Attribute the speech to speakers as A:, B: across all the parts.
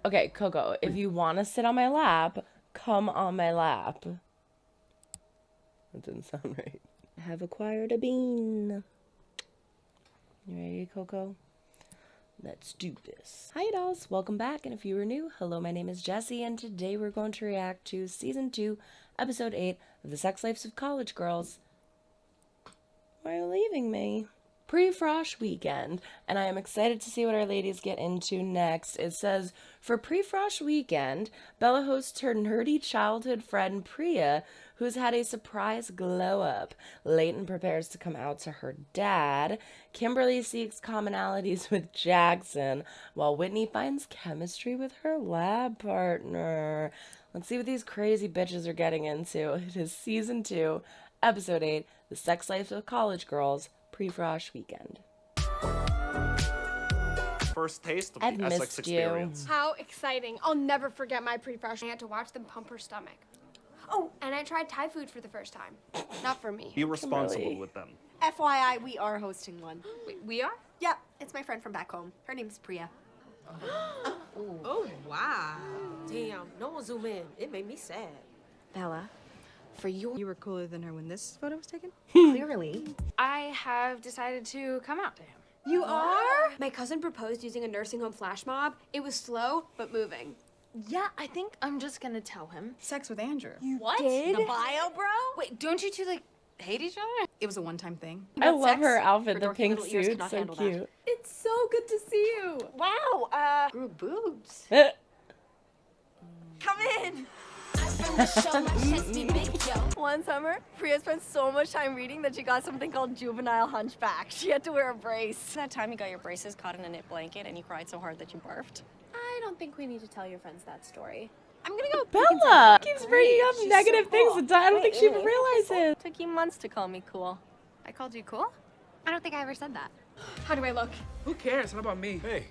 A: Okay, Coco, if you want to sit on my lap, come on my lap. That didn't sound right. I have acquired a bean. You ready, Coco? Let's do this. Hi, dolls. Welcome back. And if you are new, hello, my name is Jessie, and today we're going to react to Season 2, Episode 8 of The Sex Lives of College Girls. Why are you leaving me? Pre-Frosh weekend, and I am excited to see what our ladies get into next. It says, for pre-Frosh weekend, Bella hosts her nerdy childhood friend Priya, who's had a surprise glow-up. Leighton prepares to come out to her dad. Kimberly seeks commonalities with Jackson, while Whitney finds chemistry with her lab partner. Let's see what these crazy bitches are getting into. It is Season 2, Episode 8, The Sex Lives of College Girls, Pre-Frosh weekend.
B: First taste of
A: I've
B: the Essex
A: missed you.
B: experience.
C: How exciting. I'll never forget my pre-Frosh. I had to watch them pump her stomach. Oh, and I tried Thai food for the first time. Not for me.
B: Be responsible
A: Kimberly.
B: with them.
D: FYI, we are hosting one.
C: Wait, we are?
D: Yeah, it's my friend from back home. Her name's Priya.
E: Oh, wow. Damn, no one zoom in. It made me sad.
D: Bella, for your...
F: You were cooler than her when this photo was taken?
D: Clearly.
C: I have decided to come out to him.
D: You are?
C: My cousin proposed using a nursing home flash mob. It was slow, but moving. Yeah, I think I'm just gonna tell him.
F: Sex with Andrew.
D: What?
C: did?
D: The bio, bro?
C: Wait, don't you two, like, hate each other?
F: It was a one-time thing.
A: I love
D: sex?
A: her outfit,
D: Her
A: the
D: dorky
A: pink
D: little ears
A: suit,
D: cannot
A: so
D: handle that.
A: cute.
D: It's so good to see you. Wow, grew boobs.
A: Eh.
D: Come in. One summer, Priya spent so much time reading that she got something called juvenile hunchback. She had to wear a brace.
G: That time you got your braces caught in a knit blanket and you cried so hard that you barfed.
C: I don't think we need to tell your friends that story.
D: I'm gonna go.
A: Bella keeps bringing up
D: She's
A: negative
D: so
A: things
D: cool.
A: that I don't think she
D: Wait,
A: even realizes.
D: Took you months to call me cool.
C: I called you cool? I don't think I ever said that. How do I look?
H: Who cares? How about me?
I: Hey,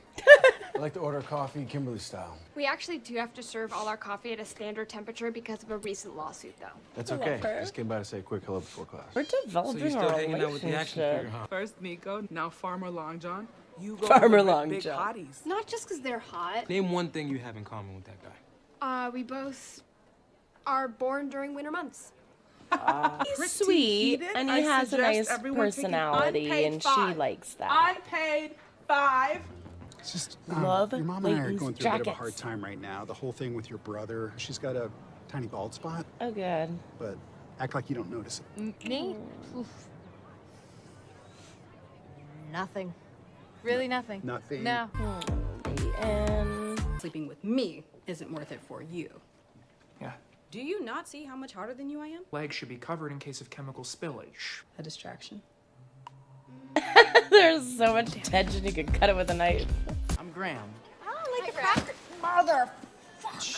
I: I'd like to order coffee Kimberly style.
C: We actually do have to serve all our coffee at a standard temperature because of a recent lawsuit, though.
I: That's
A: I
I: okay.
A: love her.
I: Just came by to say a quick hello before class.
A: We're
H: So
A: developing
H: you still
A: our
H: hanging out with the action
A: relationship.
H: figure, huh? First Nico, now Farmer Long John. You go
A: Farmer
H: with the
A: Long
H: big
A: John.
H: hotties.
C: Not just because they're hot.
H: Name one thing you have in common with that guy.
C: We both are born during winter months.
A: He's sweet,
H: heated.
A: and he
H: I
A: has a
H: suggest
A: nice
H: everyone taking
A: personality,
H: unpaid
A: and she
H: five.
A: likes that.
H: Unpaid 5.
I: It's just,
A: Love
I: your mom and I are
A: Leighton's
I: going through a bit of a
A: jackets.
I: hard time right now. The whole thing with your brother, she's got a tiny bald spot,
A: Oh, good.
I: but act like you don't notice it.
C: Me?
D: Nothing.
F: Really nothing.
I: Nothing.
F: No.
A: And
F: Sleeping with me isn't worth it for you.
H: Yeah.
F: Do you not see how much harder than you I am?
H: Legs should be covered in case of chemical spillage.
F: A distraction.
A: there's so much tension, you could cut it with a knife.
J: I'm Graham.
D: Like a cracker.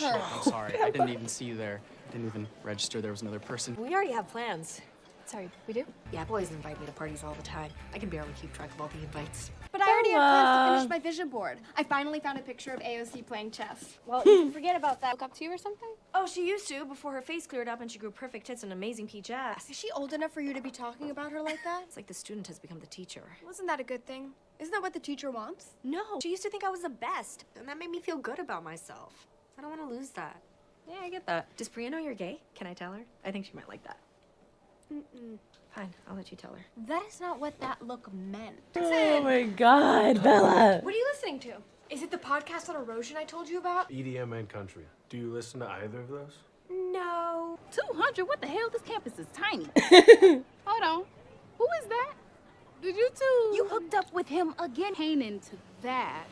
J: I'm sorry, I didn't even see you there. Didn't even register there was another person.
D: We already have plans.
C: Sorry, we do?
D: Yeah, boys invite me to parties all the time. I can barely keep track of all the invites.
C: But I already have plans to
A: Bella.
C: finish my vision board. I finally found a picture of AOC playing chess.
D: Well, you can forget about that.
C: Look up to you or something?
D: Oh, she used to before her face cleared up and she grew perfect tits and amazing peach ass.
C: Is she old enough for you to be talking about her like that?
D: It's like the student has become the teacher.
C: Wasn't that a good thing? Isn't that what the teacher wants?
D: No, she used to think I was the best, and that made me feel good about myself. I don't want to lose that.
G: Yeah, I get that.
D: Does Priya know you're gay? Can I tell her? I think she might like that. Fine, I'll let you tell her.
C: That is not what that look meant.
A: Oh my god, Bella.
C: What are you listening to? Is it the podcast on erosion I told you about?
I: EDM and country. Do you listen to either of those?
D: No.
E: 200? What the hell? This campus is tiny. Hold on. Who is that? Did you two? You hooked up with him again? Ain't into that.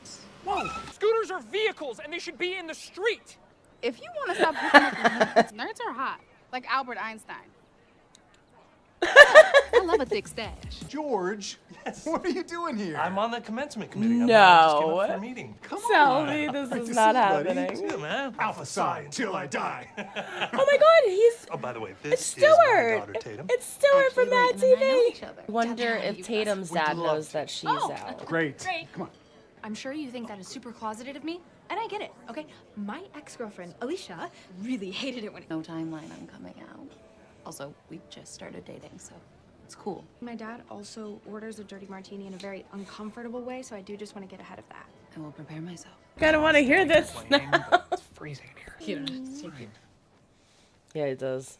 H: Whoa! Scooters are vehicles and they should be in the street!
E: If you want to stop hooking up with nerds are hot, like Albert Einstein. I love a thick stash.
I: George, what are you doing here?
B: I'm on the commencement committee.
A: No.
B: Just came up for a meeting.
I: Come
A: Tell
I: on.
A: me this
I: Good
A: is
I: to
A: not
I: see you, buddy.
A: happening.
B: Yeah, man. Alpha Psi until I die.
A: Oh my god, he's
B: Oh, by the way,
A: it's
B: this is my
A: Stewart.
B: daughter, Tatum.
A: It's Stewart from Mad
E: Leighton and I know
A: TV.
E: each other.
A: Wonder if Tatum's dad
B: We'd love
A: knows
B: to.
A: that she's
E: Oh.
A: out.
I: Great. Come on.
C: I'm sure you think that is super closeted of me, and I get it, okay? My ex-girlfriend, Alicia, really hated it when
G: No timeline on coming out. Also, we just started dating, so.
F: It's cool.
C: My dad also orders a dirty martini in a very uncomfortable way, so I do just want to get ahead of that.
F: I will prepare myself.
A: Kinda wanna hear this now.
B: It's freezing here.
F: You don't have to see me.
A: Yeah, it does.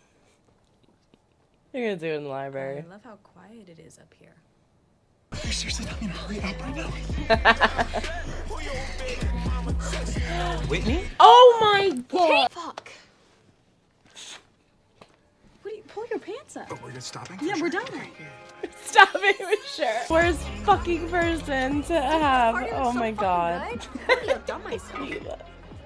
A: You're gonna do it in the library.
F: I love how quiet it is up here.
I: You seriously tell me to hurry up right now?
B: Whitney?
A: Oh my god!
F: Fuck. What do you pull your pants up?
I: Oh, we're just stopping?
F: Yeah, we're done.
A: Stop it with sure. Worst fucking person to have. Oh my god.
D: I've done myself.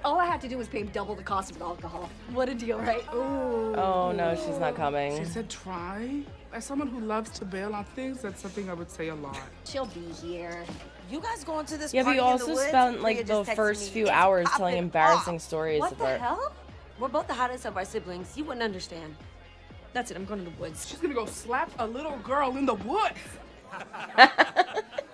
D: All I had to do was pay double the cost of alcohol. What a deal, right? Ooh.
A: Oh no, she's not coming.
K: She said try. As someone who loves to bail on things, that's something I would say a lot.
D: She'll be here.
E: You guys going to this
A: Yeah, but you also spent like the first few hours telling embarrassing stories
D: What
A: of
D: the
A: her.
D: hell? We're both the hottest of our siblings. You wouldn't understand. That's it. I'm going to the woods.
K: She's gonna go slap a little girl in the woods.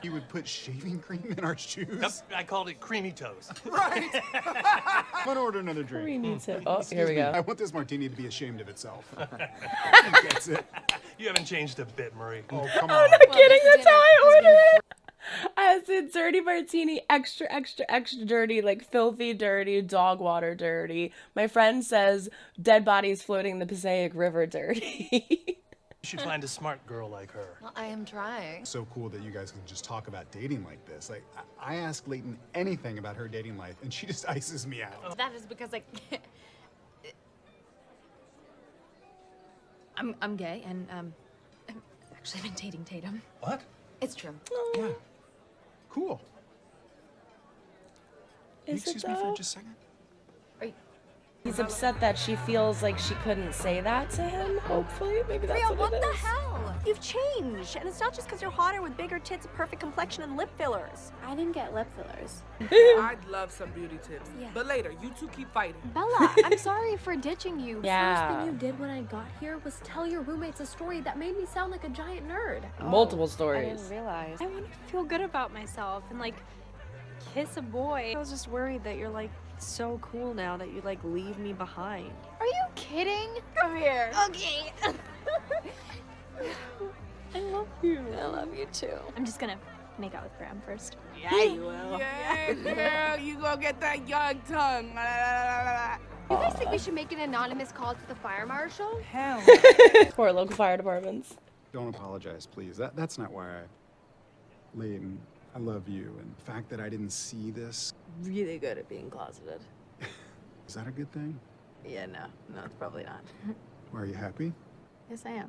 I: You would put shaving cream in our shoes?
B: Yep, I called it creamy toes.
I: Right! I'm gonna order another drink.
A: We need to. Oh, here we
I: I
A: go.
I: want this martini to be ashamed of itself. He gets it.
B: You haven't changed a bit, Marie.
I: Oh, come on.
A: I'm kidding. That's how I order it. I said dirty martini, extra, extra, extra dirty, like filthy dirty, dog water dirty. My friend says dead bodies floating in the Passaic River dirty.
B: You should find a smart girl like her.
E: Well, I am trying.
I: So cool that you guys can just talk about dating like this. Like, I ask Leighton anything about her dating life, and she just ices me out.
F: That is because like I'm gay and actually I've been dating Tatum.
B: What?
F: It's true.
I: Yeah. Cool. Can you
A: Is it
I: excuse me for
A: though?
I: just a second?
A: He's upset that she feels like she couldn't say that to him. Hopefully, maybe that's
D: Rhea,
A: what
D: what
A: it
D: the
A: is.
D: hell? You've changed. And it's not just because you're hotter with bigger tits, a perfect complexion, and lip fillers.
C: I didn't get lip fillers.
K: I'd love some beauty tips.
C: Yeah.
K: But later, you two keep fighting.
C: Bella, I'm sorry for ditching you.
A: Yeah.
C: First thing you did when I got here was tell your roommates a story that made me sound like a giant nerd.
A: Multiple
C: I
A: stories.
C: didn't realize. I want to feel good about myself and like kiss a boy.
G: I was just worried that you're like so cool now that you like leave me behind.
C: Are you kidding?
D: Come here.
C: Okay. I love you.
G: I love you too.
C: I'm just gonna make out with Graham first.
D: Yeah, you will.
K: Yeah, girl, you go get that young tongue.
C: You guys think we should make an anonymous call to the fire marshal?
K: Hell.
A: Poor local fire departments.
I: Don't apologize, please. That's not why Leighton, I love you. And the fact that I didn't see this,
F: Really good at being closeted.
I: is that a good thing?
F: Yeah, no, it's probably not.
I: Are you happy?
F: Yes, I am.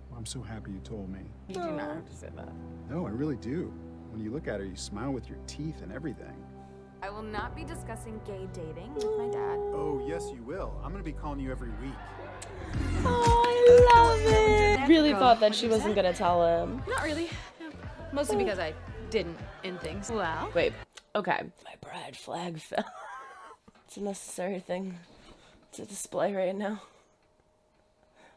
I: Well, I'm so happy you told me.
F: You do not have to say that.
I: No, I really do. When you look at her, you smile with your teeth and everything.
D: I will not be discussing gay dating with my dad.
I: Oh, yes, you will. I'm gonna be calling you every week.
A: Oh, I love it. Really thought that she wasn't gonna tell him.
F: Not really. No. Mostly because I didn't in things.
C: Well,
A: Wait. Okay. My pride flag fell. It's a necessary thing to display right now.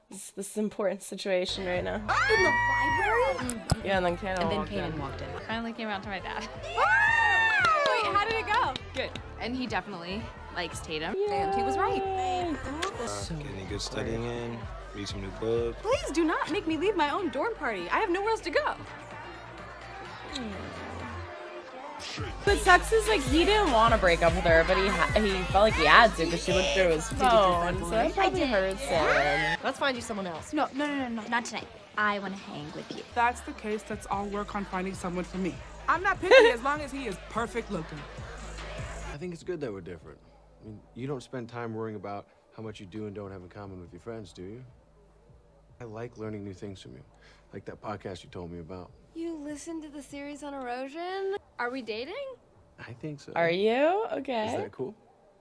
A: This is an important situation right now.
D: In the library?
A: Yeah, and then Kanan
F: And then
A: walked in.
F: Kanan walked in.
E: Finally came out to my dad.
C: wait, how did it go?
F: Good. And he definitely likes Tatum.
D: And he was right.
L: Getting any good studying in, meet some new clubs.
F: Please do not make me leave my own dorm party. I have nowhere else to go.
A: But sucks is like he didn't want to break up with her, but he felt like he had to because she looked through his phone. So that probably hurts him.
D: Let's find you someone else.
C: No, not tonight. I want to hang with you.
K: If that's the case, let's all work on finding someone for me. I'm not picky as long as he is perfect looking.
L: I think it's good that we're different. I mean, you don't spend time worrying about how much you do and don't have in common with your friends, do you? I like learning new things from you, like that podcast you told me about.
C: You listened to the series on erosion? Are we dating?
L: I think so.
A: Are you?
L: Is
A: Okay.
L: that cool?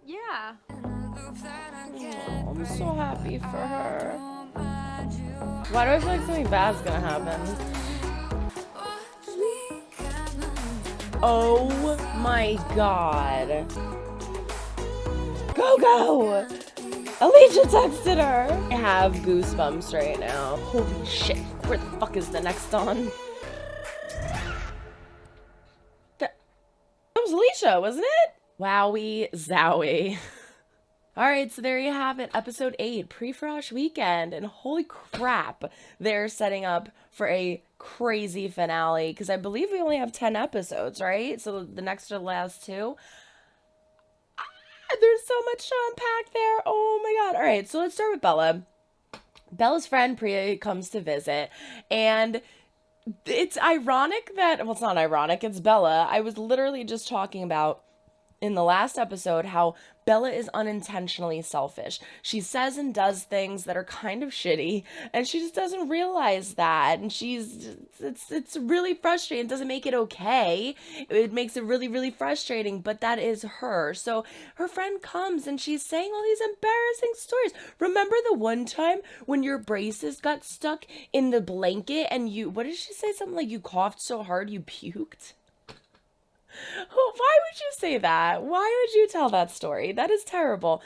C: Yeah.
A: Oh, I'm so happy for her. Why do I feel like something bad's gonna happen? Oh my god. Go! Alicia texted her. I have goosebumps right now. Holy shit. Where the fuck is the next on? That was Alicia, wasn't it? Wowie zowie. All right, so there you have it, episode 8, pre-Frosh weekend, and holy crap, they're setting up for a crazy finale, because I believe we only have 10 episodes, right? So the next to the last 2. There's so much to unpack there. Oh my god. All right, so let's start with Bella. Bella's friend Priya comes to visit, and it's ironic that, well, it's not ironic, it's Bella. I was literally just talking about in the last episode how Bella is unintentionally selfish. She says and does things that are kind of shitty, and she just doesn't realize that. And it's really frustrating. It doesn't make it okay. It makes it really, really frustrating, but that is her. So her friend comes and she's saying all these embarrassing stories. Remember the one time when your braces got stuck in the blanket and you, what did she say? Something like you coughed so hard you puked? Why would you say that? Why would you tell that story? That is terrible.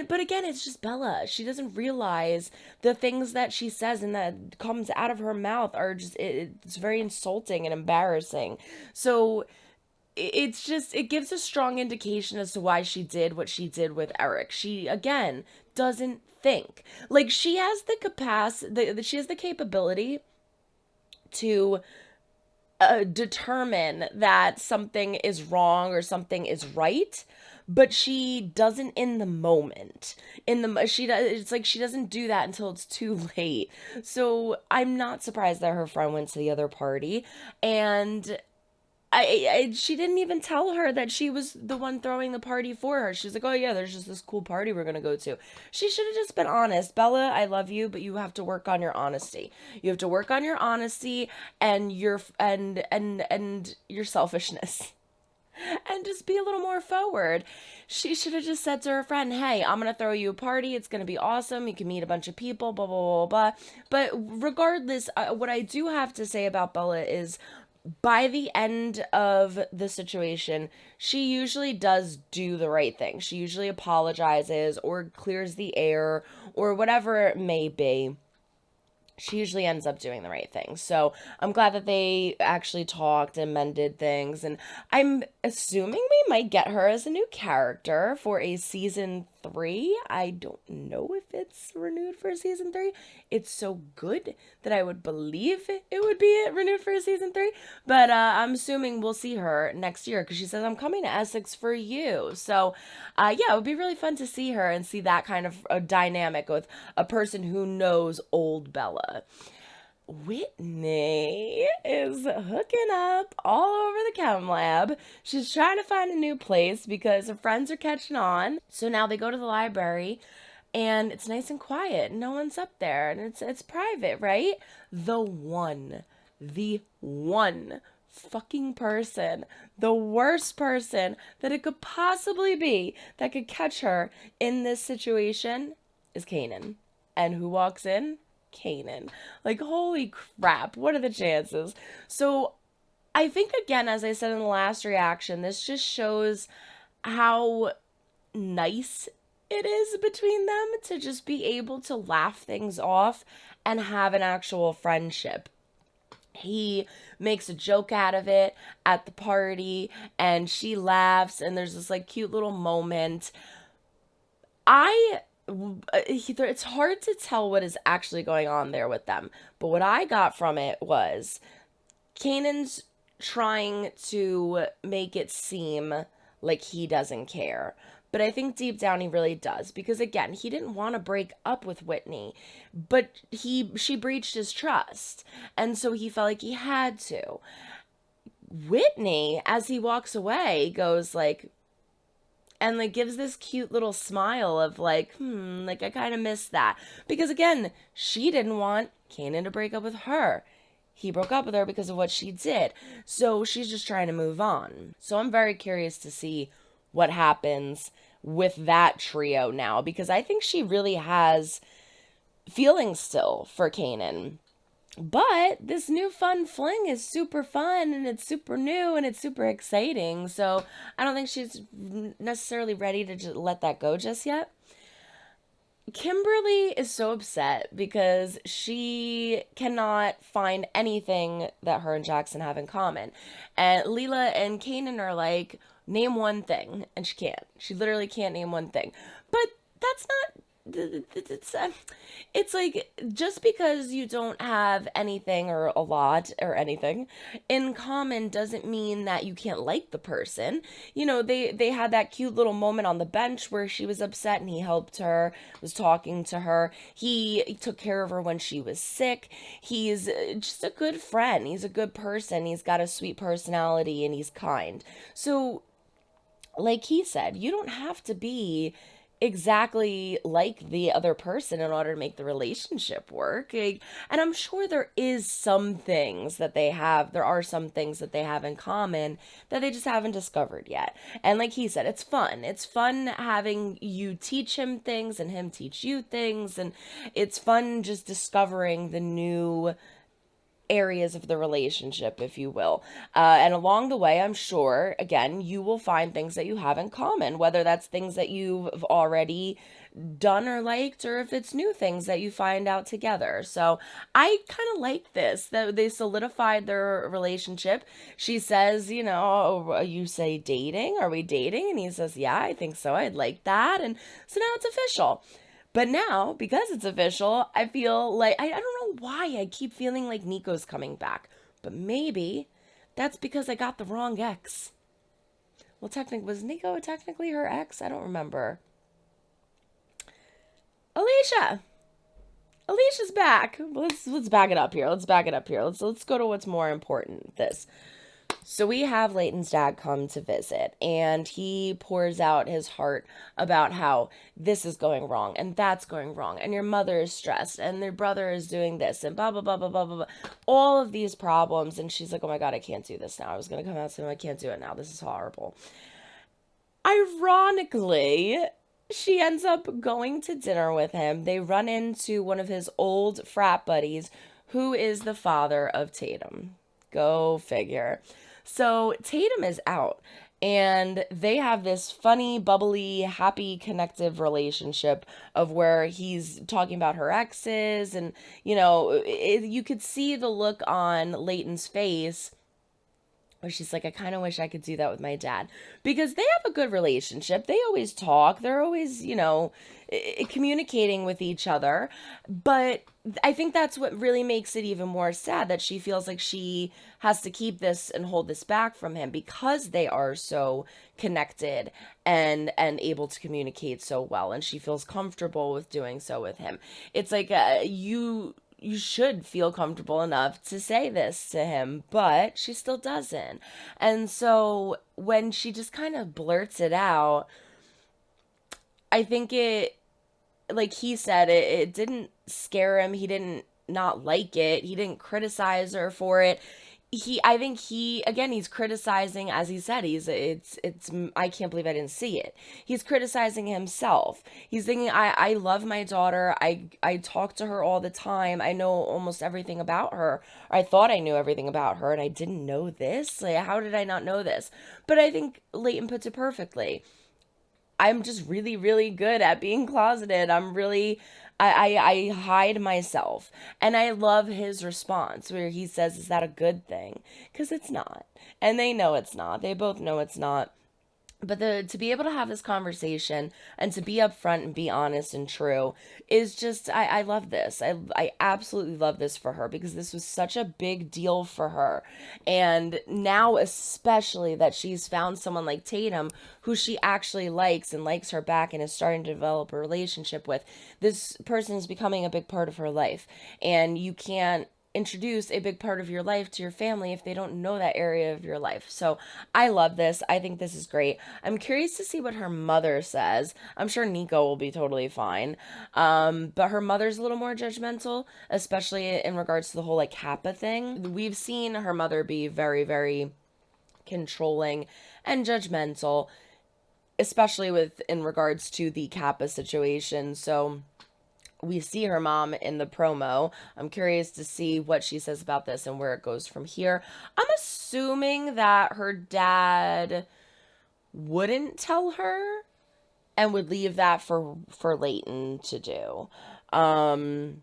A: But again, it's just Bella. She doesn't realize the things that she says and that comes out of her mouth are just, it's very insulting and embarrassing. So it's just, it gives a strong indication as to why she did what she did with Eric. She, again, doesn't think. Like, she has the capacity, she has the capability to determine that something is wrong or something is right, but she doesn't in the moment. It's like she doesn't do that until it's too late. So I'm not surprised that her friend went to the other party, and she didn't even tell her that she was the one throwing the party for her. She's like, oh yeah, there's just this cool party we're gonna go to. She should have just been honest. Bella, I love you, but you have to work on your honesty. You have to work on your honesty and your your selfishness. And just be a little more forward. She should have just said to her friend, hey, I'm going to throw you a party. It's going to be awesome. You can meet a bunch of people, blah, blah, blah, blah. But regardless, what I do have to say about Bella is, by the end of the situation, she usually does do the right thing. She usually apologizes or clears the air or whatever it may be. She usually ends up doing the right thing. So I'm glad that they actually talked and mended things. And I'm assuming we might get her as a new character for a season 3. I don't know if it's renewed for season 3. It's so good that I would believe it would be renewed for season 3. But I'm assuming we'll see her next year because she says, I'm coming to Essex for you. So yeah, it would be really fun to see her and see that kind of a dynamic with a person who knows old Bella. Whitney is hooking up all over the chem lab. She's trying to find a new place because her friends are catching on. So now they go to the library and it's nice and quiet. No one's up there and it's private, right? The one fucking person, the worst person that it could possibly be that could catch her in this situation is Kanan. And who walks in? Kanan. Like, holy crap, what are the chances? So I think, again, as I said in the last reaction, this just shows how nice it is between them to just be able to laugh things off and have an actual friendship. He makes a joke out of it at the party and she laughs and there's this like cute little moment. It's hard to tell what is actually going on there with them, but what I got from it was Kanan's trying to make it seem like he doesn't care, but I think deep down he really does, because again, he didn't want to break up with Whitney, but she breached his trust, and so he felt like he had to. Whitney, as he walks away, goes like, and like gives this cute little smile of like, like I kind of miss that. Because again, she didn't want Kanan to break up with her. He broke up with her because of what she did. So she's just trying to move on. So I'm very curious to see what happens with that trio now, because I think she really has feelings still for Kanan. But this new fun fling is super fun and it's super new and it's super exciting. So I don't think she's necessarily ready to just let that go just yet. Kimberly is so upset because she cannot find anything that her and Jackson have in common. And Leela and Kanan are like, name one thing. And she can't. She literally can't name one thing. But that's not, it's like, just because you don't have anything or a lot or anything in common doesn't mean that you can't like the person. You know, they had that cute little moment on the bench where she was upset and he helped her, was talking to her. He took care of her when she was sick. He's just a good friend. He's a good person. He's got a sweet personality and he's kind. So, like he said, you don't have to be exactly like the other person in order to make the relationship work. And I'm sure there are some things that they have in common that they just haven't discovered yet. And like he said, it's fun. It's fun having you teach him things and him teach you things. And it's fun just discovering the new areas of the relationship, if you will. And along the way, I'm sure, again, you will find things that you have in common, whether that's things that you've already done or liked, or if it's new things that you find out together. So I kind of like this, that they solidified their relationship. She says, you know, you say dating? Are we dating? And he says, yeah, I think so. I'd like that. And so now it's official. But now, because it's official, I feel like, I don't know why I keep feeling like Nico's coming back. But maybe that's because I got the wrong ex. Well, was Nico technically her ex? I don't remember. Alicia's back. Let's back it up here. Let's go to what's more important. This. So we have Leighton's dad come to visit, and he pours out his heart about how this is going wrong and that's going wrong, and your mother is stressed and their brother is doing this and blah, blah, blah, blah, blah, blah, blah. All of these problems. And she's like, oh my God, I can't do this now. I was going to come out to him. I can't do it now. This is horrible. Ironically, she ends up going to dinner with him. They run into one of his old frat buddies, who is the father of Tatum. Go figure. So Tatum is out, and they have this funny, bubbly, happy, connective relationship of where he's talking about her exes, and, you know, you could see the look on Leighton's face where she's like, I kind of wish I could do that with my dad, because they have a good relationship. They always talk. They're always, you know, communicating with each other. But I think that's what really makes it even more sad, that she feels like she has to keep this and hold this back from him because they are so connected and able to communicate so well. And she feels comfortable with doing so with him. It's like, you should feel comfortable enough to say this to him, but she still doesn't. And so when she just kind of blurts it out, I think like he said, it didn't scare him. He didn't not like it. He didn't criticize her for it. I think he's criticizing, as he said, I can't believe I didn't see it. He's criticizing himself. He's thinking, I love my daughter. I talk to her all the time. I know almost everything about her. I thought I knew everything about her, and I didn't know this. Like, how did I not know this? But I think Leighton puts it perfectly. I'm just really, really good at being closeted. I hide myself. And I love his response where he says, is that a good thing? Because it's not. And they know it's not. They both know it's not. But to be able to have this conversation and to be upfront and be honest and true is just, I love this. I absolutely love this for her, because this was such a big deal for her. And now, especially that she's found someone like Tatum who she actually likes and likes her back and is starting to develop a relationship with, this person is becoming a big part of her life. And you can't introduce a big part of your life to your family if they don't know that area of your life. So I love this. I think this is great. I'm curious to see what her mother says. I'm sure Nico will be totally fine. But her mother's a little more judgmental, especially in regards to the whole like Kappa thing. We've seen her mother be very, very controlling and judgmental, especially in regards to the Kappa situation. So we see her mom in the promo. I'm curious to see what she says about this and where it goes from here. I'm assuming that her dad wouldn't tell her and would leave that for Leighton to do. But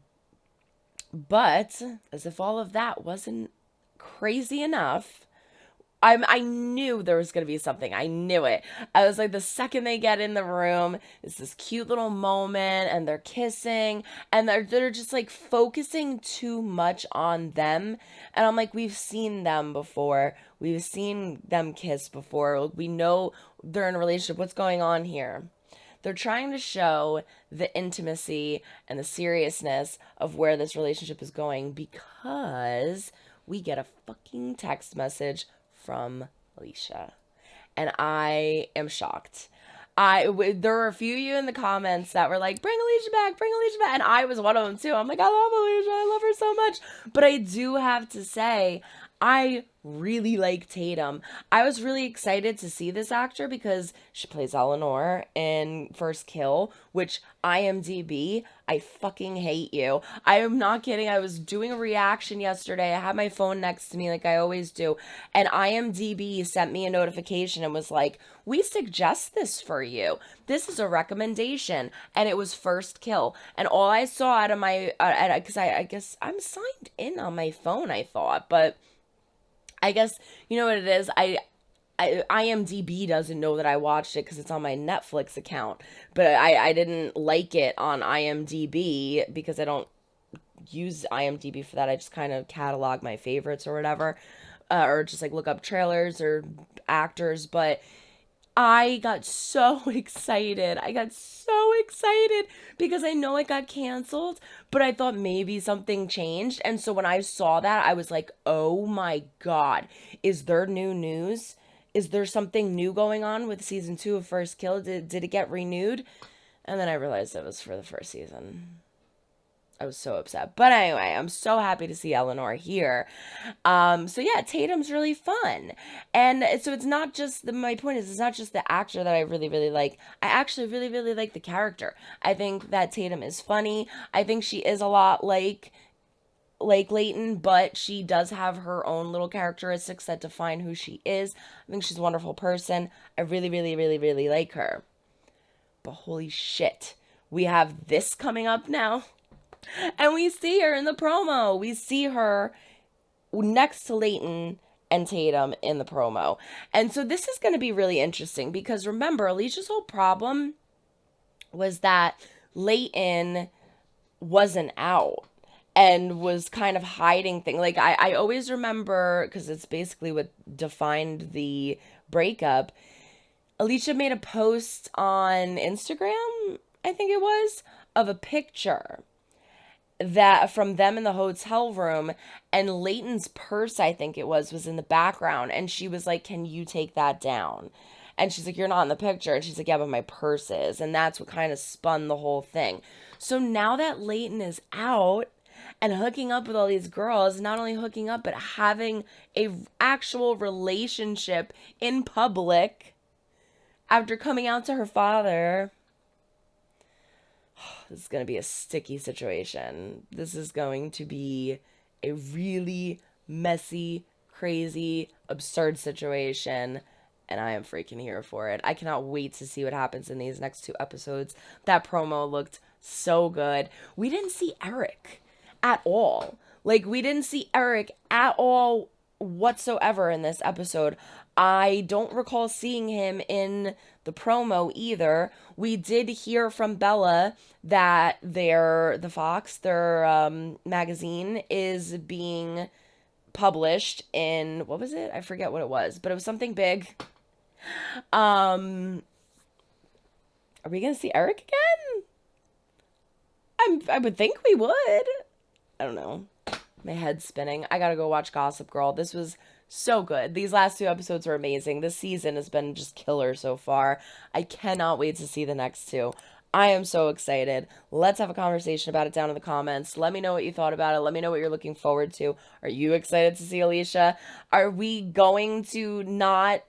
A: as if all of that wasn't crazy enough, I knew there was going to be something. I knew it. I was like, the second they get in the room, it's this cute little moment and they're kissing and they're just like focusing too much on them. And I'm like, we've seen them before. We've seen them kiss before. We know they're in a relationship. What's going on here? They're trying to show the intimacy and the seriousness of where this relationship is going because we get a fucking text message from Alicia. And I am shocked. There were a few of you in the comments that were like, bring Alicia back, bring Alicia back. And I was one of them too. I'm like, I love Alicia. I love her so much. But I do have to say, I really like Tatum. I was really excited to see this actor because she plays Eleanor in First Kill, which IMDb, I fucking hate you. I am not kidding. I was doing a reaction yesterday. I had my phone next to me like I always do. And IMDb sent me a notification and was like, we suggest this for you. This is a recommendation. And it was First Kill. And all I saw out of my, because I guess I'm signed in on my phone, I thought, but I guess, you know what it is? IMDb doesn't know that I watched it because it's on my Netflix account. But I didn't like it on IMDb because I don't use IMDb for that. I just kind of catalog my favorites or whatever. Or just like look up trailers or actors. But I got so excited. Because I know it got canceled, but I thought maybe something changed. And so when I saw that, I was like, oh my God, is there new news? Is there something new going on with season 2 of First Kill? Did it get renewed? And then I realized it was for the first season. I was so upset. But anyway, I'm so happy to see Eleanor here. So yeah, Tatum's really fun. And so it's not just, my point is, it's not just the actor that I really, really like. I actually really, really like the character. I think that Tatum is funny. I think she is a lot like Leighton, but she does have her own little characteristics that define who she is. I think she's a wonderful person. I really, really, really, really like her. But holy shit, we have this coming up now. And we see her in the promo. We see her next to Leighton and Tatum in the promo. And so this is going to be really interesting because remember, Alicia's whole problem was that Leighton wasn't out and was kind of hiding things. Like I always remember, because it's basically what defined the breakup, Alicia made a post on Instagram, I think it was, of a picture that from them in the hotel room, and Leighton's purse, I think it was in the background, and she was like, can you take that down? And she's like, you're not in the picture. And she's like, yeah, but my purse is. And that's what kind of spun the whole thing. So now that Leighton is out and hooking up with all these girls, not only hooking up, but having a actual relationship in public after coming out to her father, this is going to be a sticky situation. This is going to be a really messy, crazy, absurd situation. And I am freaking here for it. I cannot wait to see what happens in these next 2 episodes. That promo looked so good. We didn't see Eric at all. Like, we didn't see Eric at all whatsoever in this episode. I don't recall seeing him in the promo either. We did hear from Bella that the Fox, their magazine, is being published in, what was it? I forget what it was, but it was something big. Are we gonna see Eric again? I would think we would. I don't know. My head's spinning. I gotta go watch Gossip Girl. This was so good. These last 2 episodes were amazing. This season has been just killer so far. I cannot wait to see the next 2. I am so excited. Let's have a conversation about it down in the comments. Let me know what you thought about it. Let me know what you're looking forward to. Are you excited to see Alicia? Are we going to not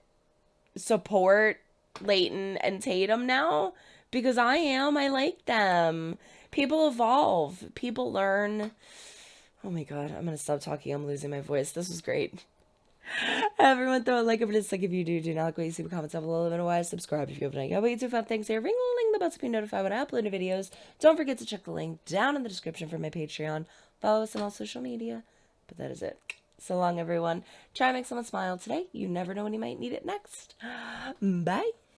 A: support Leighton and Tatum now? Because I am. I like them. People evolve. People learn. Oh my God. I'm going to stop talking. I'm losing my voice. This was great. Everyone throw a like over this. Like if you do not like what you see, comments down below. Otherwise, subscribe if you haven't. How about you do fun things here? Ring the bell to be notified when I upload new videos. Don't forget to check the link down in the description for my Patreon. Follow us on all social media. But that is it. So long, everyone. Try and make someone smile today. You never know when you might need it next. Bye.